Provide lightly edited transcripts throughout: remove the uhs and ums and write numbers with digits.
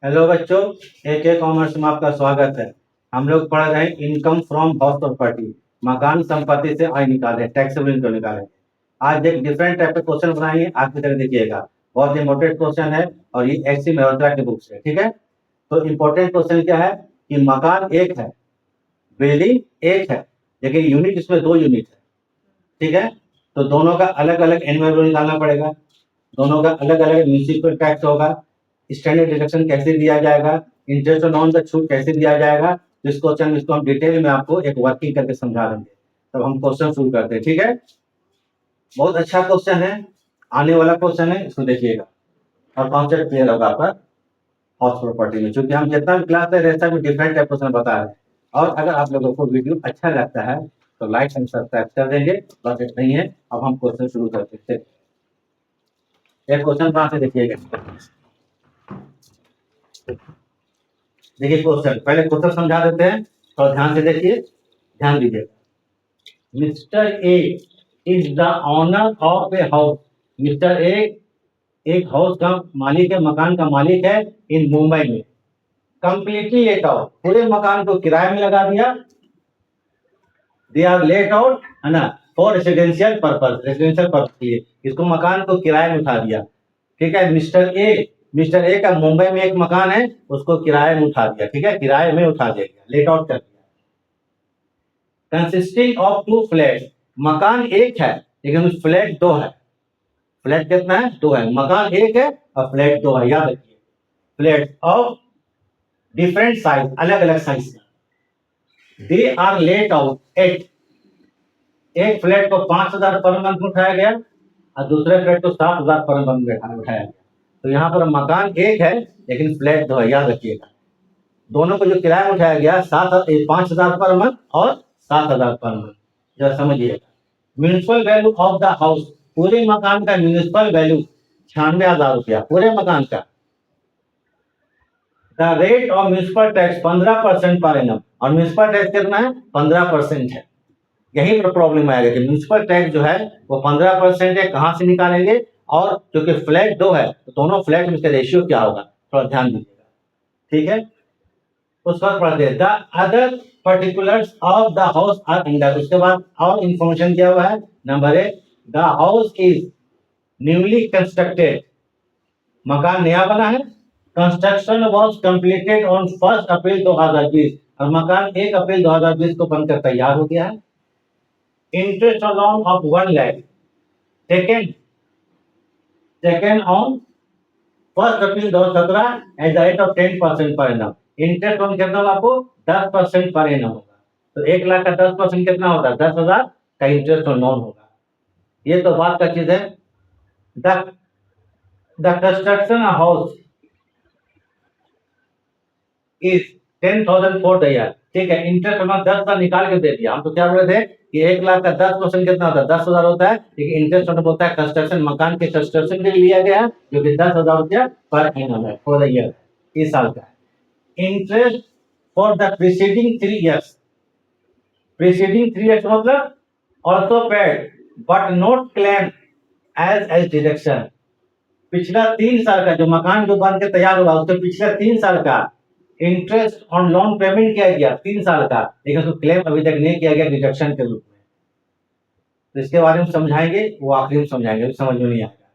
Hello बच्चों, AK commerce में आपका स्वागत है। हम लोग पढ़ रहे हैं इनकम फ्रॉम हाउस प्रॉपर्टी, मकान संपत्ति से आय निकाले, टैक्सेबल इनकम निकाले। आज एक डिफरेंट टाइप का क्वेश्चन बनाइए, आखिर तक देखिएगा। बहुत इंपॉर्टेंट क्वेश्चन है और ये एससी मल्होत्रा की बुक से, ठीक है। तो इंपॉर्टेंट क्वेश्चन क्या है कि मकान एक है, बिल्डिंग एक है, लेकिन यूनिट इसमें 2 यूनिट है, ठीक है। तो दोनों का अलग अलग एनुअल रेवेन्यू निकालना पड़ेगा, दोनों का अलग अलग म्यूनिसिपल टैक्स होगा, स्टैंडर्ड डिडक्शन कैसे दिया जाएगा, इंटरेस्ट ऑन द छूट कैसे दिया जाएगा। इस क्वेश्चन इसको हम डिटेल में आपको एक वर्किंग करके समझा देंगे। तब हम क्वेश्चन शुरू करते हैं, ठीक है। बहुत अच्छा क्वेश्चन है, आने वाला क्वेश्चन है, इसको देखिएगा और कॉन्सेप्ट क्लियर होगा आपका हाउस प्रॉपर्टी में। चूंकि हम जितना भी क्लास ले रहे हैं सब डिफरेंट टाइप क्वेश्चन बता रहे हैं। और अगर आप लोगों को वीडियो अच्छा लगता है तो लाइक एंड सब्सक्राइब कर देंगे, बस इतना ही है। अब हम क्वेश्चन शुरू करते हैं। एक क्वेश्चन कहाँ से देखिएगा, देखिए क्वेश्चन, पहले क्वेश्चन समझा देते हैं, तो ध्यान से देखिए, ध्यान दीजिए। Mister A is the owner of a house. Mister A एक हाउस का मालिक है, मकान का मालिक है इन मुंबई में। कंप्लीटली लेट आउट, पूरे मकान को किराए में लगा दिया। दे आर लेट आउट है ना, for residential purpose, residential purpose के लिए इसको मकान को किराए में उठा दिया, ठीक है। मिस्टर ए का मुंबई में एक मकान है, उसको किराए में उठा दिया, ठीक है, किराए में उठा दिया, लेट आउट कर दिया। कंसिस्टिंग ऑफ 2 फ्लैट, मकान एक है लेकिन फ्लैट 2 है। फ्लैट कितना है? 2 है। मकान एक है और फ्लैट 2 है, याद रखिए। फ्लैट ऑफ डिफरेंट साइज, अलग अलग साइज का। They are let out at, एक फ्लैट को 5,000 पर मंथ उठाया गया और दूसरे फ्लैट को 7,000 पर मंथ उठाया गया। तो यहाँ पर मकान एक है लेकिन फ्लैट 2 है, याद रखिएगा। दोनों को जो किराया उठाया गया 5,000 पर मंथ और 7,000 पर मंथ, जरा समझिएगा। Municipal value of the house, पूरे मकान का म्यूनिसिपल वैल्यू 96,000 रुपया, पूरे मकान का। The rate of municipal tax 15% per annum, और म्यूनिसिपल टैक्स कितना है? 15% है। यही पर प्रॉब्लम आएगा कि म्यूनिसिपल टैक्स जो है वो 15% है, कहां से निकालेंगे? और क्योंकि फ्लैट 2 है तो दोनों फ्लैट में इसका रेशियो क्या होगा, थोड़ा ध्यान दीजिएगा, ठीक है। उसके बाद पढ़ते हैं the other particulars of the house are under. उसके बाद और इंफॉर्मेशन दिया हुआ है। Number 1, the house is newly constructed, मकान नया बना है। Construction was completed on 1 April 2020, और मकान 1 अप्रैल 2020 को बनकर तैयार हो गया है। Interest on loan of 1 lakh second on 1 April 2017 at the rate of 10% per annum. Interest on कितना होगा आपको? 10% पर एनम होगा। तो 1 लाख का 10% कितना होगा? 10,000 का इंटरेस्ट ऑन लोन होगा। ये तो बात का चीज है। The construction house is 10,000 for the year, ठीक है। इंटरेस्ट हमने 10 साल निकाल के दे दिया। हम तो क्या बोले थे कि 1 लाख का 10% कितना होता है? 10,000 होता है, लेकिन इंटरेस्ट हमने बोलता है कंस्ट्रक्शन, मकान के कंस्ट्रक्शन के लिए लिया गया जो कि 10,000 रुपया पर एनम है, फॉर द ईयर, इस साल का है। Interest for the preceding 3 years, preceding 3 years मतलब also paid but not claim as deduction. पिछला 3 साल का जो मकान जो बन के तैयार हुआ उसके पिछले 3 साल का इंटरेस्ट ऑन लोन पेमेंट किया गया 3 साल का, लेकिन उसको क्लेम अभी तक नहीं किया गया डिडक्शन के रूप में। तो इसके बारे में समझाएंगे, वो आखिरी में समझाएंगे, समझ में नहीं आएगा।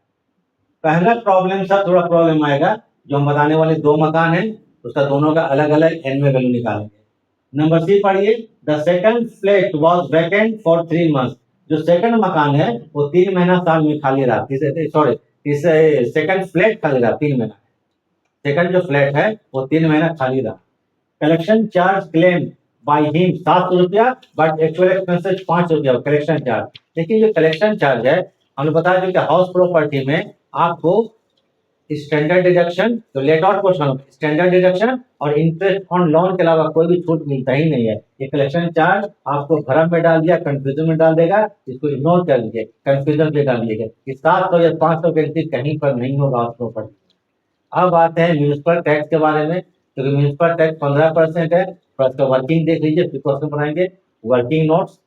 पहला प्रॉब्लम सा थोड़ा प्रॉब्लम आएगा, जो हम बताने वाले 2 मकान है उसका दोनों का अलग अलग एनुअल वैल्यू निकालेंगे। नंबर 3 पढ़िए। The second flat was vacant for 3 months, जो सेकंड मकान है वो 3 महीना साल में खाली रहा। सेकंड फ्लैट खाली रहा 3 महीना। सेकंड जो फ्लैट है वो 3 महीना खाली रहा। Collection charge claim by him 700 रुपया, बट एक्चुअल एक्सपेंसेस 500 रुपया कलेक्शन चार्ज। लेकिन जो कलेक्शन चार्ज है हमने बताया कि हाउस प्रॉपर्टी में आपको स्टैंडर्ड डिडक्शन, तो let out question, standard deduction और इंटरेस्ट ऑन लोन के अलावा कोई भी छूट मिलता ही नहीं है। ये कलेक्शन चार्ज आपको भ्रम में डाल दिया, कंफ्यूजन में डाल देगा, इसको इग्नोर कर लीजिए, कंफ्यूजन में डाल दीजिएगा कि 700 या 500 की कहीं पर नहीं होगा हाउस प्रॉपर्टी। अब आते हैं म्यूनिसिपल टैक्स के बारे में, क्योंकि म्यूनिसिपल टैक्स 15% है। तो इसका वर्किंग देख लीजिए, फिर क्वेश्चन बनाएंगे। वर्किंग नोट्स,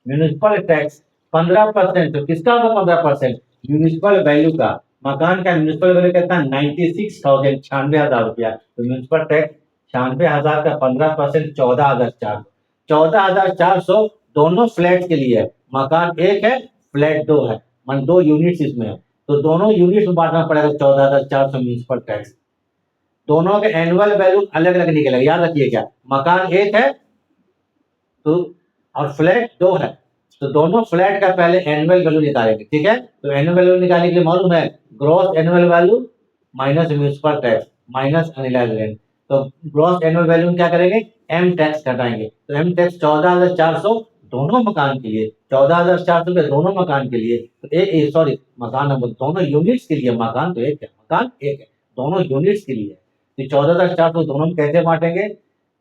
म्यूनिसिपल टैक्स 15%, तो किसका होगा 15%? म्यूनिसिपल वैल्यू का। मकान का म्यूनिसिपल वैल्यू कितना 96,000 96,000 रुपया। तो म्यूनिसिपल टैक्स 96,000 का 15% 14,400 14,400 दोनों फ्लैट के लिए है। मकान एक है, फ्लैट दो है, मान 2 यूनिट्स इसमें है, तो दोनों यूनिट्स में बांटना पड़ेगा 14,400 म्यूनिसिपल टैक्स। दोनों के एनुअल वैल्यू अलग अलग निकलेगा, याद रखिए क्या, मकान एक है तो और फ्लैट दो है, तो दोनों फ्लैट का पहले एनुअल वैल्यू निकालेंगे, ठीक है। तो एनुअल वैल्यू निकालने के लिए मालूम है, gross annual value minus municipal tax minus unrealised rent. तो ग्रॉस एनुअल वैल्यू में क्या करेंगे, एम टैक्स घटाएंगे, तो एम टैक्स 14,400 दोनों मकान के लिए, 14,400 के दोनों मकान के लिए, तो सॉरी मकान नंबर दोनों यूनिट्स के लिए, मकान तो एक है, मकान एक है, दोनों यूनिट्स के लिए। तो 14,400 दोनों में कैसे बांटेंगे,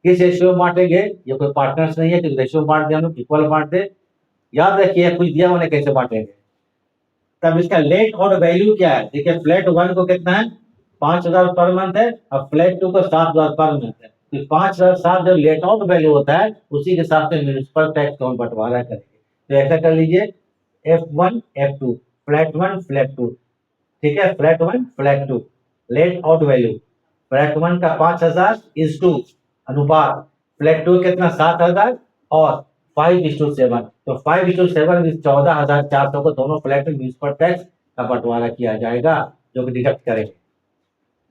किस रेशियो में बांटेंगे, ये कोई पार्टनर्स नहीं है कि रेशियो बांट दे, हम लोग इक्वल बांट दे। याद रखिए कुछ दिया उन्हें कैसे बांटेंगे। तब इसका लेट और वैल्यू क्या है, देखिए फ्लैट 1 को कितना है 5,000 पर मंथ है, और फ्लैट 2 को 7,000 पर मंथ है। तो 5,007 जब लेट आउट वैल्यू होता है उसी के हिसाब से म्यूनिसिपल टैक्स कौन बंटवारा करेंगे। तो ऐसा कर लीजिए F1 F2 फ्लैट 1 फ्लैट 2, ठीक है, flat 1 flat 2 let out value flat 1 का 5,000 इज टू अनुपात फ्लैट 2 कितना 7,000 और 5:7, तो 5:7 14,400 को दोनों फ्लैट में म्यूनिसिपल टैक्स का बंटवारा किया जाएगा, जो कि डिडक्ट करेंगे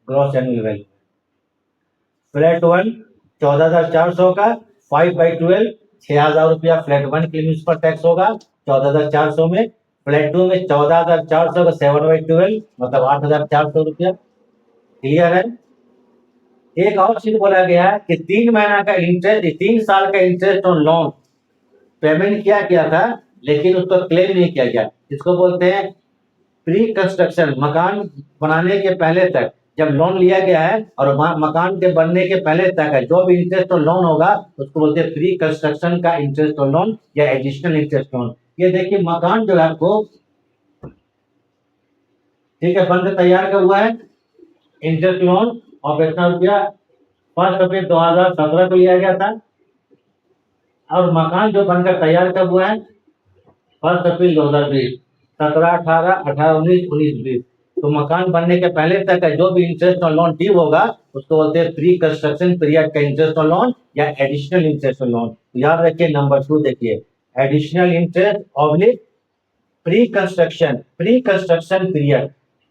ग्रॉस एनुअल वैल्यू। फ्लैट 1 14,400 का 5/12 6,000 रुपया फ्लैट 1 के लिए म्यूनिसिपल टैक्स होगा 14,400 में। फ्लैट 2 में 14,400 का 7/12 मतलब 8,400 रुपया। क्लियर है। एक और चीज बोला गया है कि 3 महीना का इंटरेस्ट, 3 साल का इंटरेस्ट ऑन लोन पेमेंट किया था, लेकिन उसको क्लेम नहीं किया गया। इसको बोलते हैं प्री कंस्ट्रक्शन, मकान बनाने के पहले तक जब लोन लिया गया है और मकान के बनने के पहले तक है जो भी इंटरेस्ट ऑन लोन होगा उसको बोलते हैं प्री कंस्ट्रक्शन का इंटरेस्ट ऑन लोन या एडिशनल इंटरेस्ट लोन। ये देखिए मकान जो है आपको, ठीक है, बनकर तैयार का हुआ है, इंटरेस्ट लोन और कितना रुपया 1 अप्रैल 2017 को लिया गया था, और मकान जो बनकर तैयार कब हुआ है 1 अप्रैल 2020, 17, 18, 18, 19, 19, 20। तो मकान बनने के पहले तक का जो भी इंटरेस्ट ऑन लोन ड्यू होगा उसको बोलते हैं प्री कंस्ट्रक्शन पीरियड का इंटरेस्ट ऑन लोन या एडिशनल इंटरेस्ट ऑन लोन। याद रखिए नंबर 2 देखिए, additional interest oblique pre construction period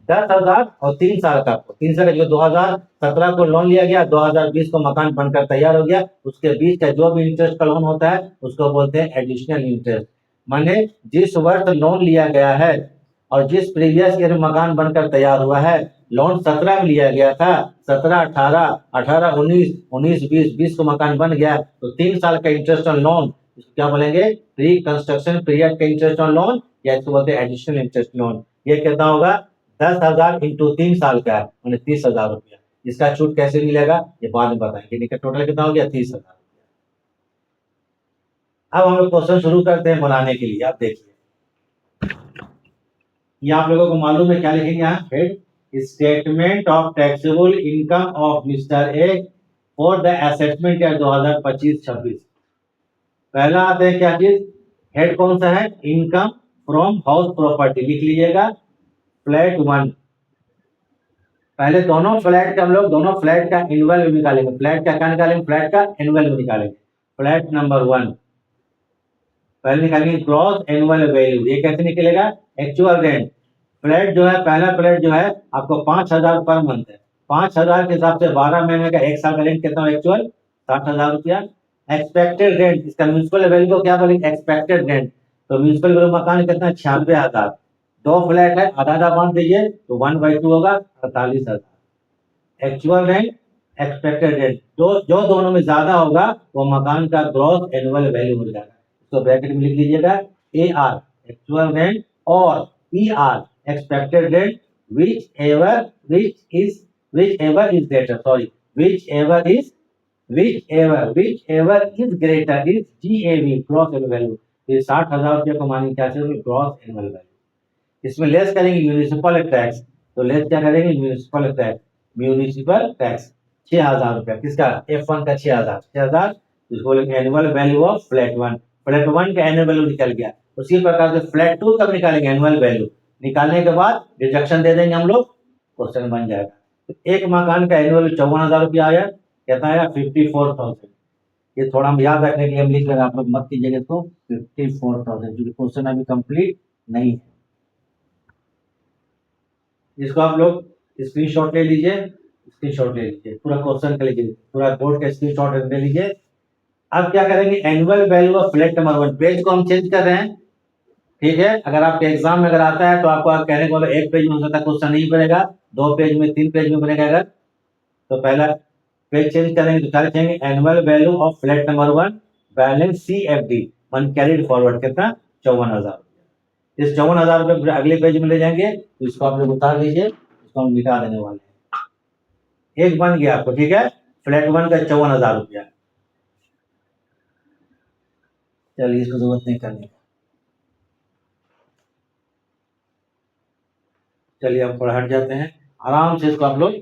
10,000 और 3 साल का, 3 साल का जो 2017 को लोन लिया गया 2020 को मकान बनकर तैयार हो गया, उसके बीच का जो भी इंटरेस्ट का लोन होता है उसको बोलते हैं एडिशनल इंटरेस्ट। माने जिस वर्ष लोन लिया गया है और जिस प्रीवियस ईयर मकान बनकर तैयार हुआ है, लोन 17 में लिया गया था, 17, 18, 18, 19, 19, 20, 20 को मकान बन गया, तो 3 साल का इंटरेस्ट ऑन लोन क्या बोलेंगे प्री कंस्ट्रक्शन पीरियड का इंटरेस्ट ऑन लोन या इसको बोलते हैं एडिशनल इंटरेस्ट लोन। ये कितना होगा 10,000 इंटू 3 साल का है मैंने 30,000 रुपया। इसका छूट कैसे मिलेगा ये बाद में बताएंगे। टोटल कितना हो गया 30,000। अब हम लोग क्वेश्चन शुरू करते हैं बनाने के लिए। आप देखिए ये आप लोगों को मालूम है क्या लिखेंगे यहाँ, head statement of taxable income of mister A for the assessment year 2025-26। पहला आते हैं क्या चीज, हेड कौन सा है, इनकम फ्रॉम हाउस प्रॉपर्टी लिख लीजिएगा फ्लैट 1। पहले दोनों फ्लैट का हम लोग दोनों फ्लैट का एनुअल निकालेंगे, फ्लैट का क्या निकालेंगे, फ्लैट का एनुअल निकालेंगे। फ्लैट नंबर 1 पहले निकालेंगे ग्रॉस एनुअल वैल्यू, ये कैसे निकलेगा एक्चुअल रेंट। फ्लैट जो है पहला फ्लैट जो है आपको 5,000 पर मंथ है, 5,000 के हिसाब से 12 महीने का 1 साल का रेंट कितना एक्चुअल 60,000 रुपया। एक्सपेक्टेड रेंट, इसका म्यूनिसिपल वैल्यू को क्या बोलेंगे एक्सपेक्टेड रेंट, तो म्यूनिसिपल वैल्यू मकान कितना 96,000, 2 फ्लैट है आधा आधा बांट दीजिए तो 1/2 होगा 48,000। एक्चुअल रेंट एक्सपेक्टेड रेंट जो दोनों में ज्यादा होगा वो मकान का ग्रॉस एनुअल वैल्यू हो जाएगा। तो ब्रैकेट में लिख लीजिएगा AR एक्चुअल रेंट और ER expected rent whichever is greater, sorry whichever is greater is GAV gross annual value। ये 60,000 रुपया कमाने क्या चाहिए ग्रॉस एनुअल वैल्यू। इसमें लेस करेंगे म्यूनिसिपल टैक्स, तो लेस क्या करेंगे म्यूनिसिपल टैक्स 6,000 रुपया, किसका F1 का 6,000 इसको बोलेंगे annual value of flat 1। Flat 1 का एनुअल वैल्यू निकल गया, उसी प्रकार से फ्लैट 2 कब निकालेंगे एनुअल वैल्यू, निकालने के बाद डिडक्शन दे देंगे हम लोग, क्वेश्चन बन जाएगा। तो एक मकान का एनुअल 54,000 रुपया आया, कितना आया 54,000। ये थोड़ा हम याद रखने के लिए हम लिख रहे हैं, आप लोग मत कीजिएगा इसको 54,000, क्योंकि क्वेश्चन अभी कंप्लीट नहीं है। इसको आप लोग स्क्रीनशॉट ले लीजिए, स्क्रीनशॉट ले लीजिए, पूरा क्वेश्चन का लीजिए, पूरा बोर्ड का स्क्रीनशॉट ले लीजिए। अब क्या करेंगे, annual value of flat number 1, page को हम चेंज कर रहे हैं, ठीक है। अगर आपके एग्जाम में अगर आता है तो आपको आप कहने को बोले एक पेज में हो सकता है क्वेश्चन नहीं बनेगा, 2 पेज में, 3 पेज में बनेगा। अगर तो पहला पेज चेंज करेंगे तो क्या लिखेंगे, annual value of flat number 1 balance CFD one carried forward, कितना 54,000। इस 54,000 रुपये अगले पेज में ले जाएंगे, तो इसको आप लोग उतार लीजिए, इसको हम मिटा देने वाले हैं। एक बन गया आपको, ठीक है, फ्लैट 1 का 54,000 रुपया। चलिए इसको जरूरत नहीं करने का, चलिए हम थोड़ा हट जाते हैं। आराम से इसको आप लोग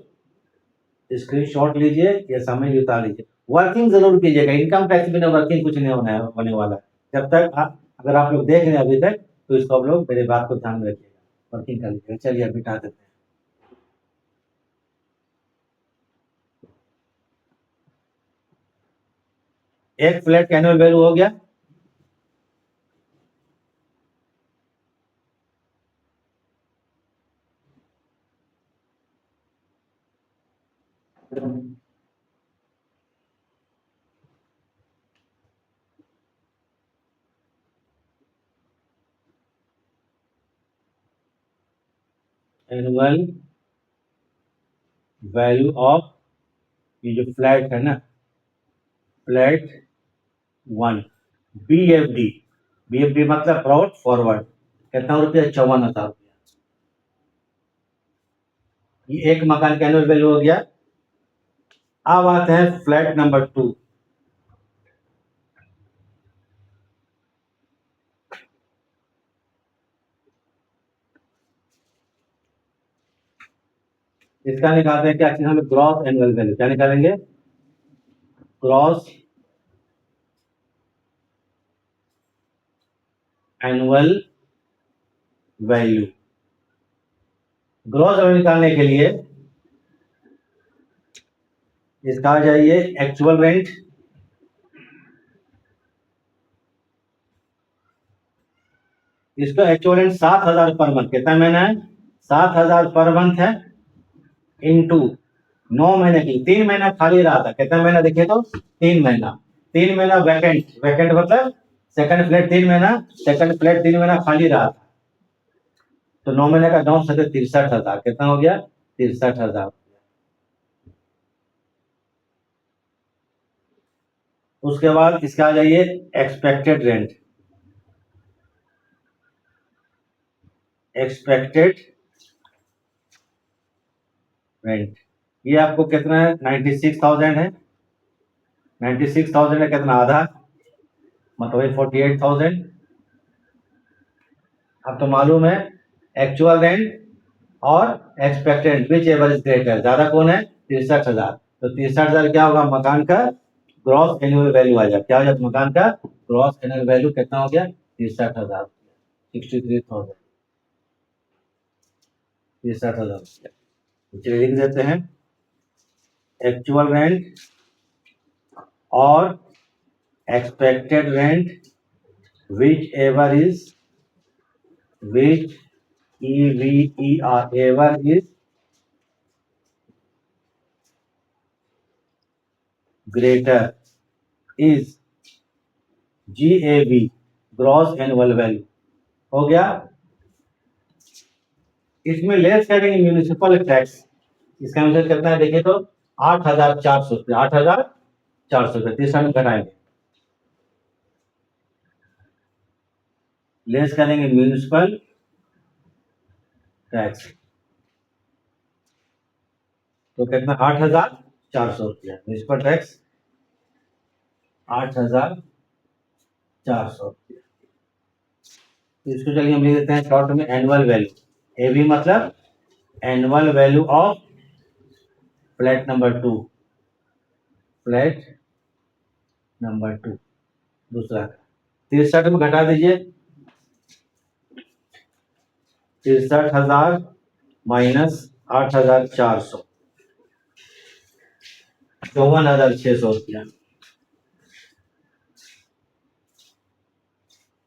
स्क्रीनशॉट लीजिए या समय उतार लीजिए। वर्किंग जरूर कीजिएगा, इनकम टैक्स बिना वर्किंग कुछ नहीं होने वाला है। जब तक अगर आप लोग देख रहे हैं अभी तक, तो इसको आप लोग मेरे बात को ध्यान में रखिएगा, वर्किंग कर लीजिएगा। चलिए अब मिटा देते हैं। एक फ्लैट का एनुअल वैल्यू हो गया, एनुअल वैल्यू ऑफ, ये जो फ्लैट है ना, फ्लैट 1, BFD मतलब ब्रॉड फॉरवर्ड, कितना रुपया 54,000 रुपया। ये एक मकान का एनुअल वैल्यू हो गया। अब आते हैं फ्लैट नंबर 2। इसका निकालते हैं क्या चीज, हम ग्रॉस एनुअल वैल्यू। क्या निकालेंगे, gross annual value. Gross value निकालने के लिए इसका आ जाइए एक्चुअल रेंट, इसका एक्चुअल रेंट 7,000 पर मंथ, कितना महीना है 7,000 पर मंथ है, इंटू 9 महीने की, 3 महीना खाली रहा था, कितना महीना देखिए तो 3 महीना, 3 महीना वैकेंट, वैकेंट मतलब सेकंड फ्लैट 3 महीना, सेकंड फ्लैट 3 महीना खाली रहा था, तो 9 महीने का 9 से 63,000, कितना हो गया 63,000। उसके बाद इसका आ जाइए एक्सपेक्टेड रेंट, एक्सपेक्टेड रेंट ये आपको कितना है 96,000 है, 96,000 है, कितना आधा मतलब 48,000। अब तो मालूम है एक्चुअल रेंट और expected which ever is greater, ज्यादा कौन है 63,000। तो 63,000 क्या होगा, मकान का ग्रॉस एनुअल वैल्यू आ जाए, क्या हो जाए मकान का ग्रॉस एनुअल वैल्यू कितना हो गया 63,000, 63,000, 63,000। चलिए लिख देते हैं एक्चुअल रेंट और expected rent which ever is, which ever is greater is GAV gross annual value हो गया। इसमें लेस करेंगे म्यूनिसिपल टैक्स, इसका आंसर कितना है देखिए तो 8,400 रुपये, 8,400 रुपये, तीसरा में घटाएंगे, लेस करेंगे म्यूनिसिपल टैक्स, तो कितना 8,400 रुपया म्यूनिसिपल टैक्स, 8,400 रुपया। इसको चलिए हम लिख देते हैं शॉर्ट में एनुअल वैल्यू, एवी मतलब annual value of flat number 2, flat number 2 दूसरा 63 में घटा दीजिए, 63,000 माइनस 8,400, 54,600 रुपया,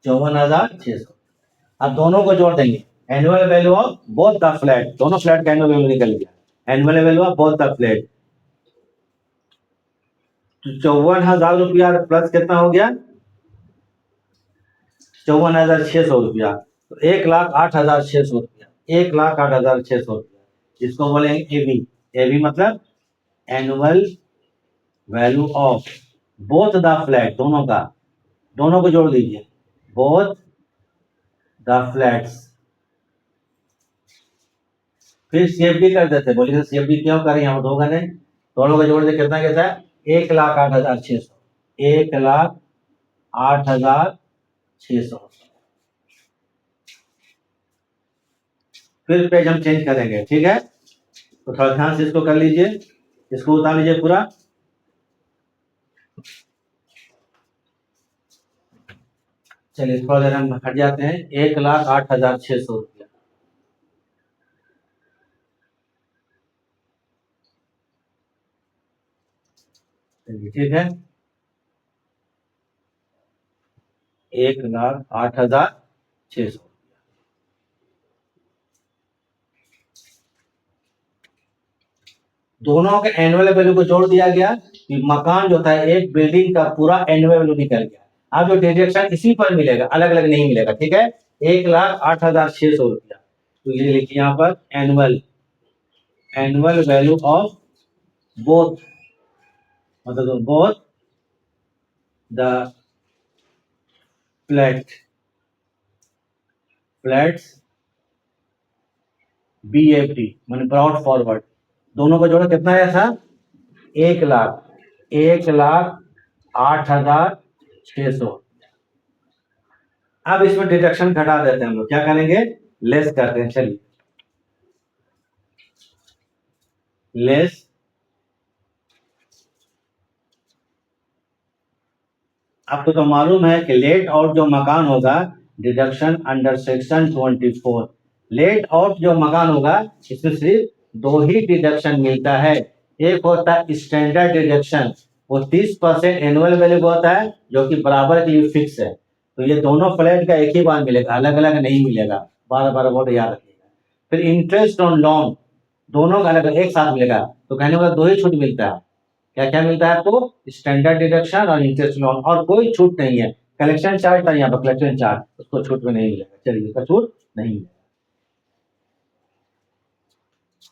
54,600। अब दोनों को जोड़ देंगे, annual value of both the flat, दोनों फ्लैट का एनुअल वैल्यू निकल गया, annual value of both the flat. तो 54,000 रुपया प्लस कितना हो गया, 54,600 रुपया, तो 1,08,600 रुपया, 1,08,600 रुपया। इसको बोलेंगे एबी, एबी मतलब annual value of both the flat, दोनों का, दोनों को जोड़ दीजिए, बोथ द फ्लैट्स। फिर सीएफडी कर देते, बोलिए सीएफडी क्यों करें, यहाँ पर होगा नहीं, दोनों को जोड़ दे कितना कहता है, 1,08,600, 1,08,600। फिर पेज हम चेंज करेंगे, ठीक है, तो थोड़ा ध्यान से इसको कर लीजिए, इसको उतार लीजिए पूरा। चलिए थोड़ा देर हम हट जाते हैं, 1,08,600 रुपया, चलिए ठीक है, 1,08,600। दोनों के एनुअल वैल्यू को जोड़ दिया गया, कि मकान जो था एक बिल्डिंग का पूरा एनुअल वैल्यू निकल गया। अब जो डिडक्शन इसी पर मिलेगा, अलग अलग नहीं मिलेगा, ठीक है, 1,08,600 रुपया, तो ये लिखिए यहाँ पर annual, annual value of both, मतलब बोथ द फ्लैट्स BFD मैंने ब्रॉड फॉरवर्ड, दोनों को जोड़ा कितना आया था, 1,08,600। अब इसमें डिडक्शन घटा देते हैं हम लोग, क्या करेंगे, लेस करते हैं, चलिए लेस, आपको तो मालूम है कि लेट आउट जो मकान होगा, deduction under section 24, let out जो मकान होगा इसमें सिर्फ दो ही डिडक्शन मिलता है, एक होता है स्टैंडर्ड डिडक्शन, वो 30% एनुअल वैल्यू होता है, जो कि बराबर के लिए फिक्स है, तो ये दोनों फ्लैट का एक ही बार मिलेगा, अलग अलग नहीं मिलेगा, बार बार वर्ड याद रखिएगा। फिर इंटरेस्ट ऑन लोन, दोनों का अलग एक साथ मिलेगा, तो कहने वाला दो ही छूट मिलता है, क्या क्या मिलता है आपको, स्टैंडर्ड डिडक्शन और इंटरेस्ट लोन, और कोई छूट नहीं है। कलेक्शन चार्ज था यहाँ पर, कलेक्शन चार्ज उसको छूट में नहीं मिलेगा, चलिए इसका छूट नहीं मिलेगा।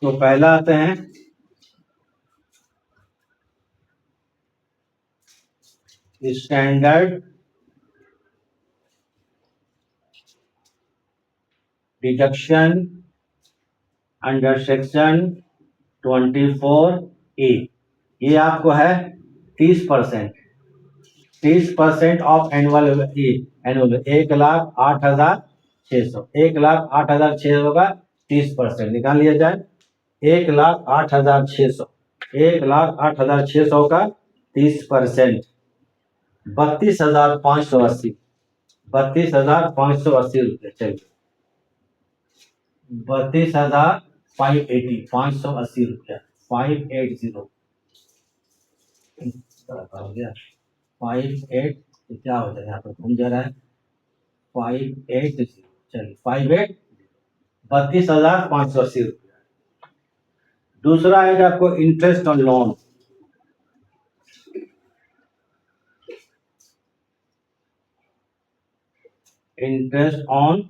तो पहला आते हैं standard deduction under section 24A, ये आपको है 30%, 30% ऑफ एनुअल, एनुअल 1,08,600, 1,08,600 का 30% निकाल लिया जाए, 1,08,600, 1,08,600 का 30%, 32,580, 32,580 रुपये, चलिए 32,580, 580 रुपया, 580 हो गया, 58 क्या हो जाए, यहाँ पर घूम जा रहा है, 580, चलिए 58, 32,580 रुपया। दूसरा आएगा आपको interest on loan, interest on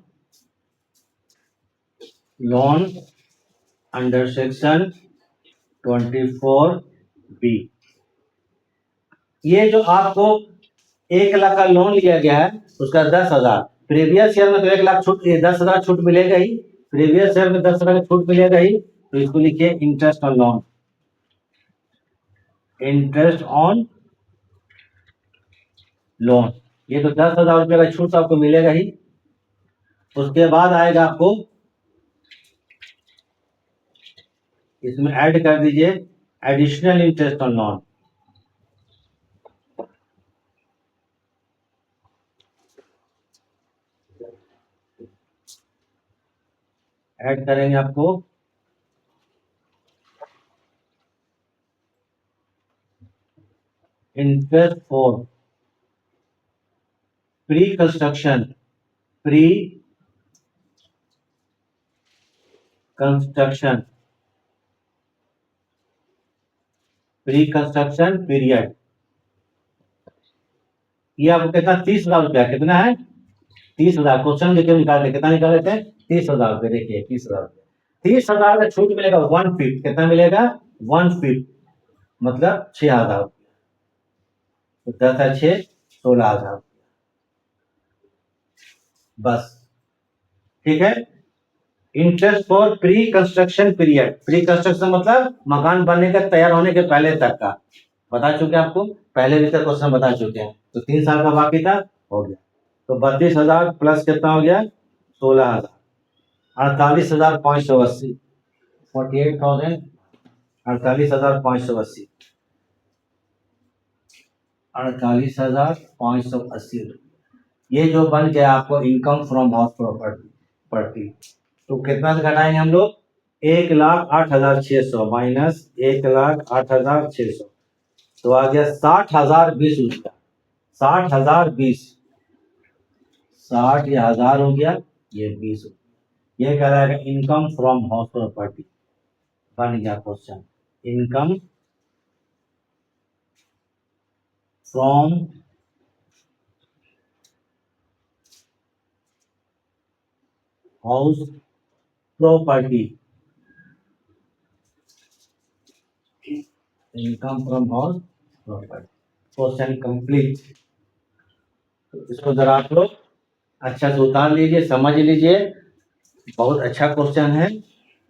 loan under section 24B, ये जो आपको 1,00,000 का लोन लिया गया है, उसका 10,000, प्रीवियस ईयर में तो 1,00,000 छूट, 10,000 छूट मिलेगा ही, प्रीवियस ईयर में 10,000 का छूट मिलेगा ही, तो इसको लिखिए interest on loan, interest on loan, ये तो 10,000 रुपये का छूट आपको मिलेगा ही। उसके बाद आएगा आपको, इसमें ऐड कर दीजिए additional interest on loan, add करेंगे आपको interest for pre construction period. ये आपको कितना 30,000 रुपया कितना है 30,000 क्वेश्चन देखिए निकाल कितना निकाले थे 30,000 रुपये देखिए 30,000 30,000 का छूट मिलेगा 1/5 कितना मिलेगा 1/5 मतलब 6,000 तो 10 है 6 16,000 बस ठीक है। इंटरेस्ट फॉर प्री कंस्ट्रक्शन मतलब मकान बनने का तैयार होने के पहले तक का बता चुके आपको पहले भी तक क्वेश्चन बता चुके हैं तो 3 साल का बाकी था हो गया तो 32,000 प्लस कितना हो गया 16,000 48,580 48,000 48,580 48,580 ये जो बन गया आपको इनकम फ्रॉम हाउस प्रॉपर्टी तो कितना से घटाएंगे हम लोग 1,08,600 माइनस 1,08,600 तो आ गया 60,020 रुपया 60,020 60 ये हजार हो गया ये 20 ये कह रहा है इनकम फ्रॉम हाउस प्रॉपर्टी बन गया question income from house property income from house property question complete. तो इसको जरा आप लोग अच्छा से उतार लीजिए समझ लीजिए बहुत अच्छा क्वेश्चन है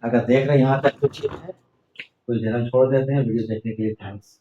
अगर देख रहे हैं यहाँ तक कुछ है कुछ देर हम छोड़ देते हैं वीडियो देखने के लिए थैंक्स।